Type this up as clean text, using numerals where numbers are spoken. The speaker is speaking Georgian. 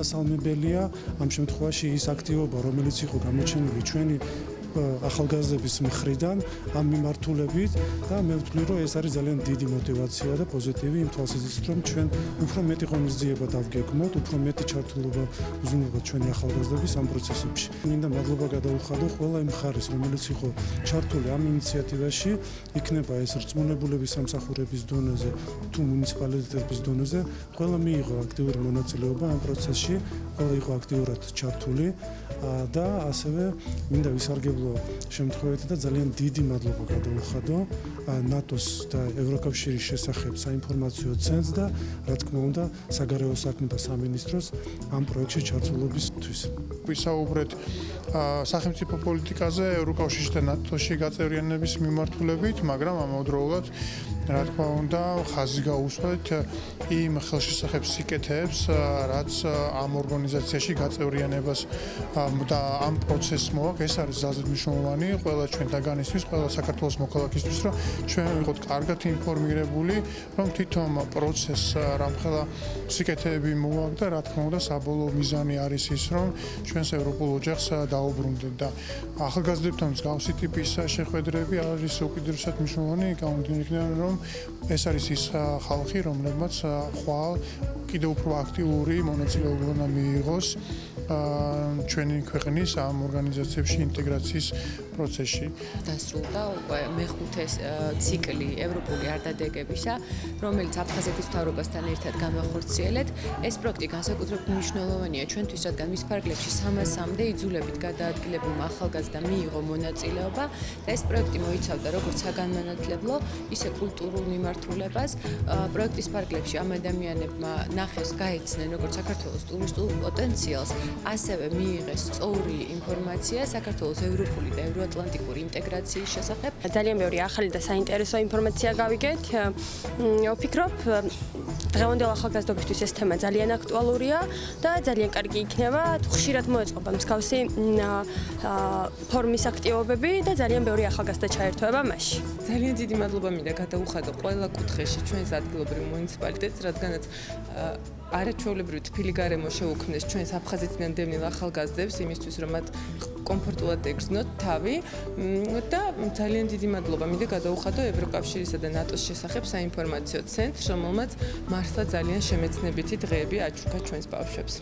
შესასალმებელია ამ შემთხვევაში ის აქტივობა, რომელიც იყო გამოჩენილი ჩვენი ახალგაზრდების მხრიდან ამ მიმართულებით და მე ვთვლი, რომ ეს არის ძალიან დიდი мотиваცია და პოზიტივი იმ თვალსაზრისით, რომ ჩვენ უფრო მეტი ღონისძიება დავგეგმოთ, უფრო მეტი ჩართულობა უზრუნველყოთ ჩვენი ახალგაზრდების ამ პროცესებში. მინდა მადლობა გადაუხადო ყველა იმ მხარეს, რომელიც იყო ჩართული ამ ინიციატივაში, იქნება ეს რწმუნებულების სამსახურების დონეზე თუ მუნიციპალიტეტების დონეზე, ყველა მიიღო აქტიური მონაწილეობა ამ პროცესში, ყველა იყო აქტიურად ჩართული და ასევე მინდა ვისარგებლო შემთხვევით და ძალიან დიდი მადლობა გადაუხადო ნატოს და ევროკავშირის შესახებ საინფორმაციო ცენტრს და რა თქმა უნდა საგარეო საქმეთა სამინისტროს ამ პროექტში ჩართულობისთვის. ვისაუბრეთ სახელმწიფო პოლიტიკაზე ევროკავშირში და ნატოში გაწევრიანების მიმართულებით, მაგრამ ამავდროულად რა თქმა უნდა ხაზი გაუსვეთ იმ ხელშესახებ სიკეთეებს, რაც ამ ორგანიზაციაში გაწევრიანებას და ამ პროცესს მოაქვს. ეს არის ძალზედ მნიშვნელოვანი ყველა ჩვენთაგანისთვის, ყველა საქართველოს მოქალაქისთვის, რომ ჩვენ ვიყოთ კარგად ინფორმირებული, რომ თვითონ პროცესს რამხელა სიკეთეები მოაქვს და რა თქმა უნდა საბოლოო მიზანი არის ის, რომ ჩვენს ევროპულ ოჯახს დაუბრუნდეთ და ახალგაზრდებთან მსგავსი ტიპის შეხვედრები არის უკიდურესად მნიშვნელოვანი, გამომდინარე რომ ეს არის ის ხალხი, რომლებმაც ხვალ კიდევ უფრო აქტიური მონაწილეობა უნდა მიიღოს ჩვენი ქვეყნის ამ ორგანიზაციებში ინტეგრაციის პროცესში. დასრულდა უკვე მეხუთე ციკლი ევროპული არდადეგებისა, რომელიც აფხაზეთის მთავრობასთან ერთად განვახორციელეთ. ეს პროექტი განსაკუთრებით მნიშვნელოვანია ჩვენთვის, რადგან მის ფარგლებში 300-მდე იძულებით გადაადგილებულმა ახალგაზრდამ მიიღო მონაწილეობა და ეს პროექტი მოიცავდა როგორც საგანმანათლებლო, ისე კულტურულ მიმართულებას. პროექტის ფარგლებში ამ ადამიანებმა ნახეს, გაეცნენ როგორც საქართველოს ტურისტულ პოტენციალს, ასევე მიიღეს სწორი ინფორმაცია საქართველოს ევროპული და ევროატლანტიკური ინტეგრაციის შესახებ. ძალიან ბევრი ახალი და საინტერესო ინფორმაცია გავიგეთ. ვფიქრობ, დღევანდელ ახალგაზრდობისთვის ეს თემა ძალიან აქტუალურია და ძალიან კარგი იქნება, თუ ხშირად მოეწყობა მსგავსი ფორმის აქტივობები და ძალიან ბევრი ახალგაზრდა ჩაერთვება მასში. ძალიან დიდი მადლობა მინდა გადაუხადო ყველა კუთხეში ჩვენს ადგილობრივ მუნიციპალიტეტს, რადგანაც არაჩვეულებრივი თბილი გარემო შეუქმნეს ჩვენს აფხაზეთიდან დევნილ ახალგაზრდებს იმისთვის, რომ მათ კომფორტულად ეგრძნოთ თავი და ძალიან დიდი მადლობა მინდა გადაუხადო ევროკავშირისა და ნატოს შესახებ საინფორმაციო ცენტრს, რომელმაც მართლა ძალიან შემეცნებითი დღეები აჩუქა ჩვენს ბავშვებს.